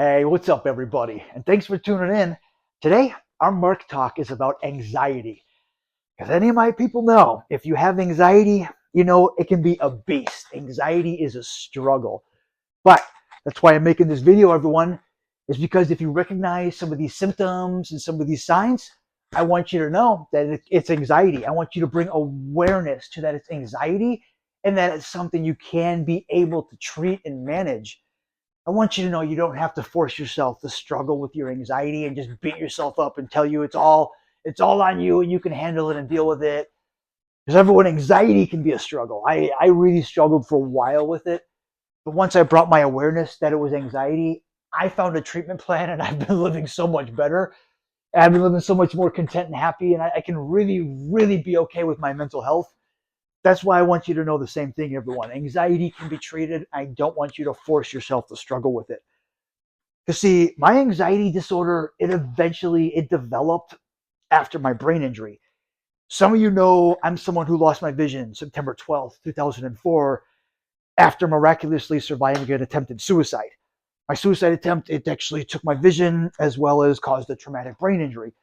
Hey, what's up, everybody? And thanks for tuning in. Today, our Mark Talk is about anxiety. Because any of my people know, if you have anxiety, you know it can be a beast. Anxiety is a struggle. But that's why I'm making this video, everyone, is because if you recognize some of these symptoms and some of these signs, I want you to know that it's anxiety. I want you to bring awareness to that it's anxiety and that it's something you can be able to treat and manage. I want you to know you don't have to force yourself to struggle with your anxiety and just beat yourself up and tell you it's all on you and you can handle it and deal with it. Because everyone, anxiety can be a struggle. I really struggled for a while with it. But once I brought my awareness that it was anxiety, I found a treatment plan and I've been living so much better. And I've been living so much more content and happy. And I can really, really be okay with my mental health. That's why I want you to know the same thing, everyone. Anxiety can be treated. I don't want you to force yourself to struggle with it. Because see, my anxiety disorder, it developed after my brain injury. Some of you know I'm someone who lost my vision September 12th, 2004, after miraculously surviving an attempted suicide. My suicide attempt, it actually took my vision as well as caused a traumatic brain injury.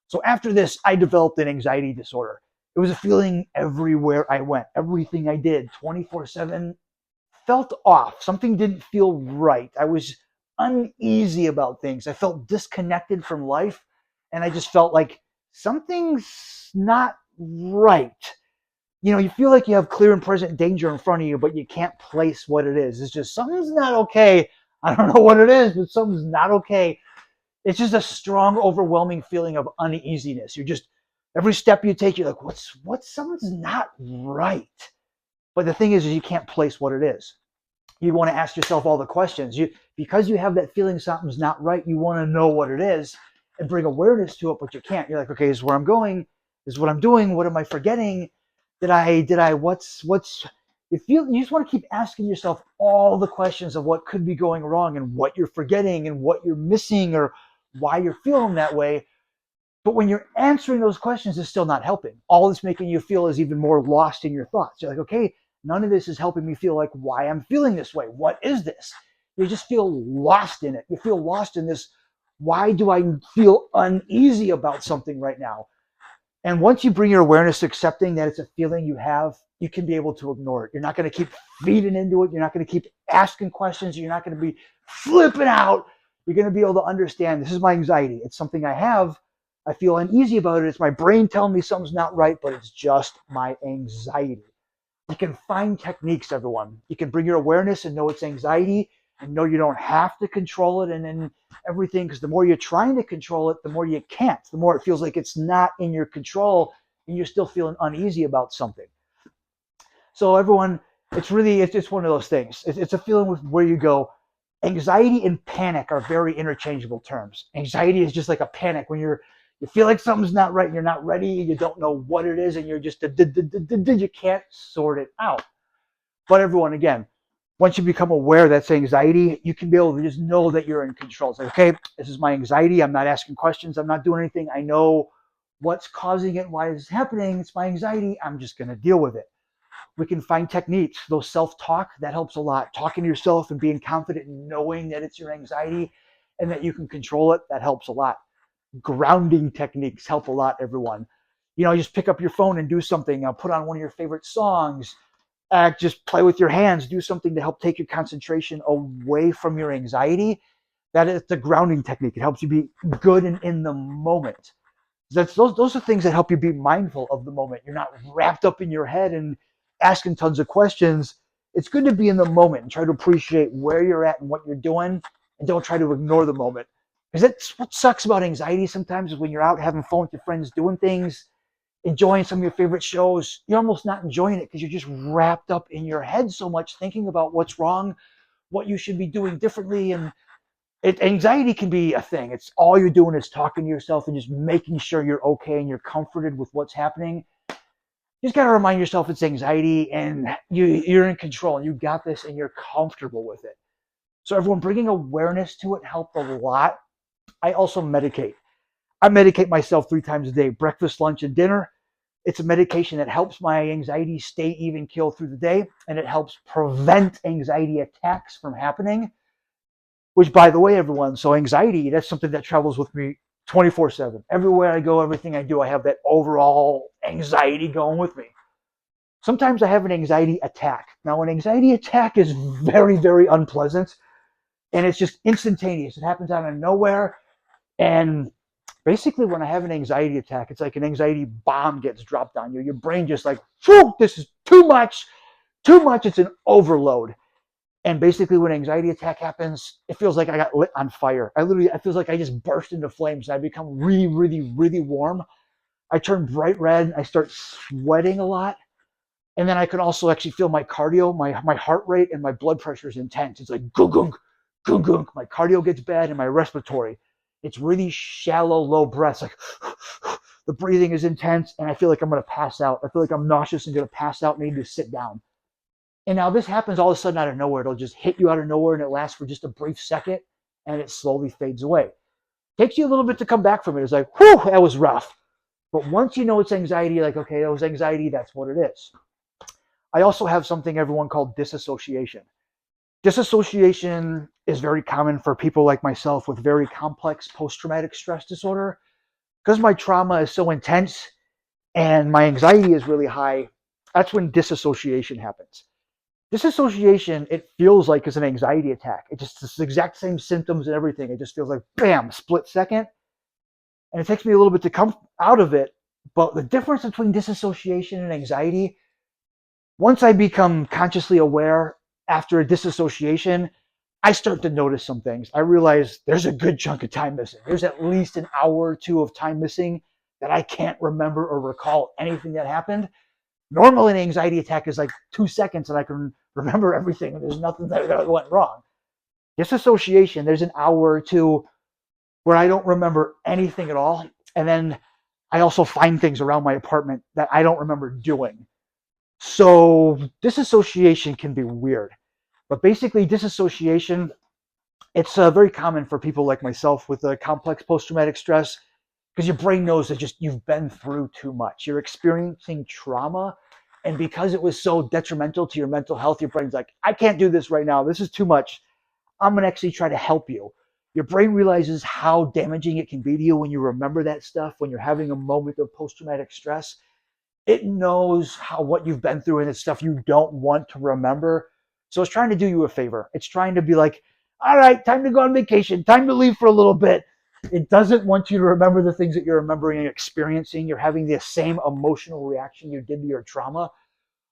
So after this, I developed an anxiety disorder. It was a feeling everywhere I went. Everything I did 24/7 felt off. Something didn't feel right. I was uneasy about things. I felt disconnected from life. And I just felt like something's not right. You know, you feel like you have clear and present danger in front of you, but you can't place what it is. It's just something's not okay. I don't know what it is, but something's not okay. It's just a strong, overwhelming feeling of uneasiness. You're just every step you take, you're like, what's something's not right. But the thing is you can't place what it is. You want to ask yourself all the questions. Because you have that feeling something's not right, you want to know what it is and bring awareness to it, but you can't. You're like, okay, this is where I'm going, this is what I'm doing, what am I forgetting? What's you just want to keep asking yourself all the questions of what could be going wrong and what you're forgetting and what you're missing or why you're feeling that way. But when you're answering those questions, it's still not helping. All it's making you feel is even more lost in your thoughts. You're like, okay, none of this is helping me feel like why I'm feeling this way. What is this? You just feel lost in it. You feel lost in this. Why do I feel uneasy about something right now? And once you bring your awareness to accepting that it's a feeling you have, you can be able to ignore it. You're not going to keep feeding into it. You're not going to keep asking questions. You're not going to be flipping out. You're going to be able to understand this is my anxiety. It's something I have. I feel uneasy about it. It's my brain telling me something's not right, but it's just my anxiety. You can find techniques, everyone. You can bring your awareness and know it's anxiety and know you don't have to control it and then everything, because the more you're trying to control it, the more you can't. The more it feels like it's not in your control and you're still feeling uneasy about something. So everyone, it's one of those things. It's a feeling with where you go. Anxiety and panic are very interchangeable terms. Anxiety is just like a panic when you feel like something's not right, you're not ready, you don't know what it is, and you're just you can't sort it out. But everyone, again, once you become aware that's anxiety, you can be able to just know that you're in control. It's like, okay, this is my anxiety. I'm not asking questions. I'm not doing anything. I know what's causing it, why it's happening. It's my anxiety. I'm just going to deal with it. We can find techniques. Those self-talk, that helps a lot. Talking to yourself and being confident and knowing that it's your anxiety and that you can control it, that helps a lot. Grounding techniques help a lot, everyone. You know, just pick up your phone and do something. Put on one of your favorite songs. Just play with your hands. Do something to help take your concentration away from your anxiety. That is the grounding technique. It helps you be good and in the moment. Those are things that help you be mindful of the moment. You're not wrapped up in your head and asking tons of questions. It's good to be in the moment and try to appreciate where you're at and what you're doing, and don't try to ignore the moment. Because that's what sucks about anxiety sometimes is when you're out having fun with your friends, doing things, enjoying some of your favorite shows, you're almost not enjoying it because you're just wrapped up in your head so much thinking about what's wrong, what you should be doing differently. And anxiety can be a thing. It's all you're doing is talking to yourself and just making sure you're okay and you're comforted with what's happening. You just got to remind yourself it's anxiety and you're in control and you got this and you're comfortable with it. So everyone, bringing awareness to it helped a lot. I also medicate. I medicate myself 3 times a day, breakfast, lunch, and dinner. It's a medication that helps my anxiety stay even keel through the day, and it helps prevent anxiety attacks from happening. which, by the way, everyone, so anxiety, that's something that travels with me 24/7. Everywhere I go, everything I do, I have that overall anxiety going with me. Sometimes I have an anxiety attack. Now, an anxiety attack is very, very unpleasant, and it's just instantaneous. It happens out of nowhere. And basically, when I have an anxiety attack, it's like an anxiety bomb gets dropped on you. Your brain just like, whew, this is too much, too much. It's an overload. And basically, when an anxiety attack happens, it feels like I got lit on fire. I feels like I just burst into flames. And I become really, really, really warm. I turn bright red. I start sweating a lot. And then I can also actually feel my cardio, my heart rate, and my blood pressure is intense. It's like gung gung, gung gung. My cardio gets bad, and my respiratory, it's really shallow, low breaths. Like the breathing is intense, and I feel like I'm going to pass out. I feel like I'm nauseous and going to pass out and need to sit down. And now this happens all of a sudden out of nowhere. It'll just hit you out of nowhere, and it lasts for just a brief second, and it slowly fades away. Takes you a little bit to come back from it. It's like, whew, that was rough. But once you know it's anxiety, like, okay, that was anxiety, that's what it is. I also have something everyone called disassociation. Disassociation is very common for people like myself with very complex post-traumatic stress disorder. Because my trauma is so intense and my anxiety is really high, that's when disassociation happens. Disassociation, it feels like it's an anxiety attack. It just it's the exact same symptoms and everything. It just feels like, bam, split second. And it takes me a little bit to come out of it. But the difference between disassociation and anxiety, once I become consciously aware after a disassociation, I start to notice some things. I realize there's a good chunk of time missing. There's at least an hour or two of time missing that I can't remember or recall anything that happened. Normally, an anxiety attack is like 2 seconds and I can remember everything. There's nothing that went wrong. Disassociation, there's an hour or two where I don't remember anything at all. And then I also find things around my apartment that I don't remember doing. So disassociation can be weird. But basically, disassociation, it's very common for people like myself with a complex post-traumatic stress because your brain knows that just you've been through too much. You're experiencing trauma. And because it was so detrimental to your mental health, your brain's like, I can't do this right now. This is too much. I'm going to actually try to help you. Your brain realizes how damaging it can be to you when you remember that stuff, when you're having a moment of post-traumatic stress. It knows what you've been through and it's stuff you don't want to remember. So it's trying to do you a favor. It's trying to be like, all right, time to go on vacation, time to leave for a little bit. It doesn't want you to remember the things that you're remembering and experiencing. You're having the same emotional reaction you did to your trauma.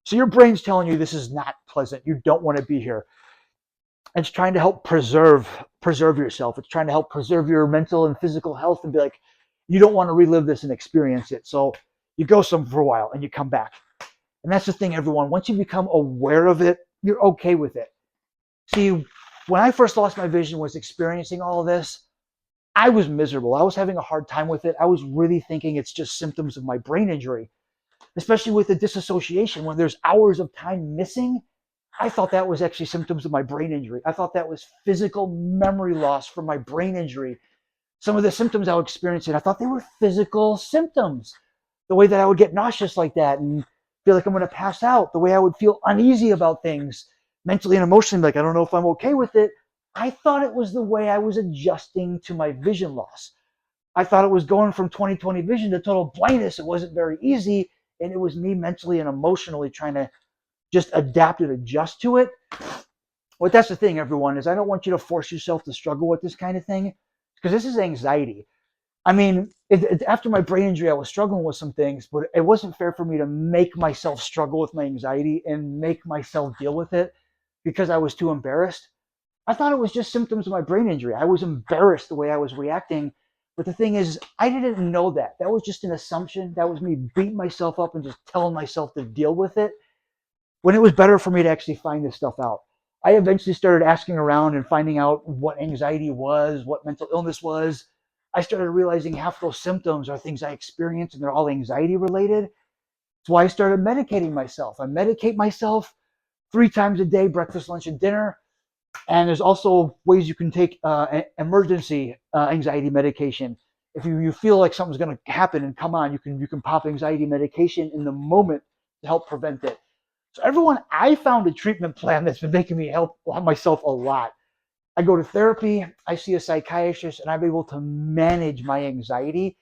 So your brain's telling you this is not pleasant. You don't want to be here. It's trying to help preserve yourself. It's trying to help preserve your mental and physical health and be like, you don't want to relive this and experience it. So you go somewhere for a while and you come back. And that's the thing, everyone. Once you become aware of it, you're okay with it. See, when I first lost my vision, was experiencing all of this, I was miserable. I was having a hard time with it. I was really thinking it's just symptoms of my brain injury, especially with the disassociation. When there's hours of time missing, I thought that was actually symptoms of my brain injury. I thought that was physical memory loss from my brain injury. Some of the symptoms I was experiencing, I thought they were physical symptoms. The way that I would get nauseous like that and feel like I'm going to pass out, the way I would feel uneasy about things mentally and emotionally, like I don't know if I'm okay with it. I thought it was the way I was adjusting to my vision loss. I thought it was going from 20/20 vision to total blindness. It wasn't very easy. And it was me mentally and emotionally trying to just adapt and adjust to it. But that's the thing, everyone, is I don't want you to force yourself to struggle with this kind of thing because this is anxiety. I mean, after my brain injury, I was struggling with some things, but it wasn't fair for me to make myself struggle with my anxiety and make myself deal with it because I was too embarrassed. I thought it was just symptoms of my brain injury. I was embarrassed the way I was reacting. But the thing is, I didn't know that. That was just an assumption. That was me beating myself up and just telling myself to deal with it when it was better for me to actually find this stuff out. I eventually started asking around and finding out what anxiety was, what mental illness was. I started realizing half those symptoms are things I experience and they're all anxiety related. That's why I started medicating myself. I medicate myself 3 times a day, breakfast, lunch, and dinner. And there's also ways you can take emergency anxiety medication. If you feel like something's going to happen and come on, you can pop anxiety medication in the moment to help prevent it. So everyone, I found a treatment plan that's been making me help myself a lot. I go to therapy, I see a psychiatrist, and I'm able to manage my anxiety.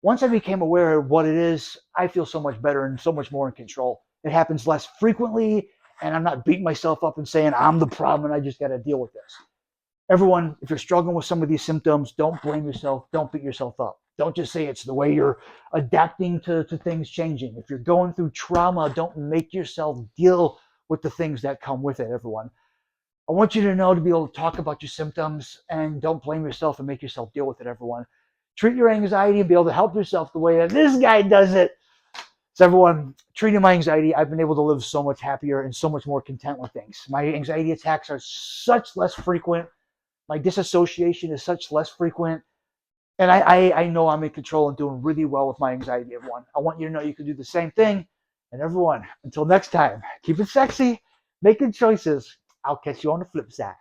Once I became aware of what it is, I feel so much better and so much more in control. It happens less frequently, and I'm not beating myself up and saying I'm the problem and I just got to deal with this. Everyone, if you're struggling with some of these symptoms, don't blame yourself. Don't beat yourself up. Don't just say it's the way you're adapting to things changing. If you're going through trauma, don't make yourself deal with the things that come with it, everyone. I want you to know to be able to talk about your symptoms and don't blame yourself and make yourself deal with it, everyone. Treat your anxiety and be able to help yourself the way that this guy does it. So everyone, treating my anxiety, I've been able to live so much happier and so much more content with things. My anxiety attacks are such less frequent. My disassociation is such less frequent. And I know I'm in control and doing really well with my anxiety, everyone. I want you to know you can do the same thing. And everyone, until next time, keep it sexy, make good choices. I'll catch you on the flip side.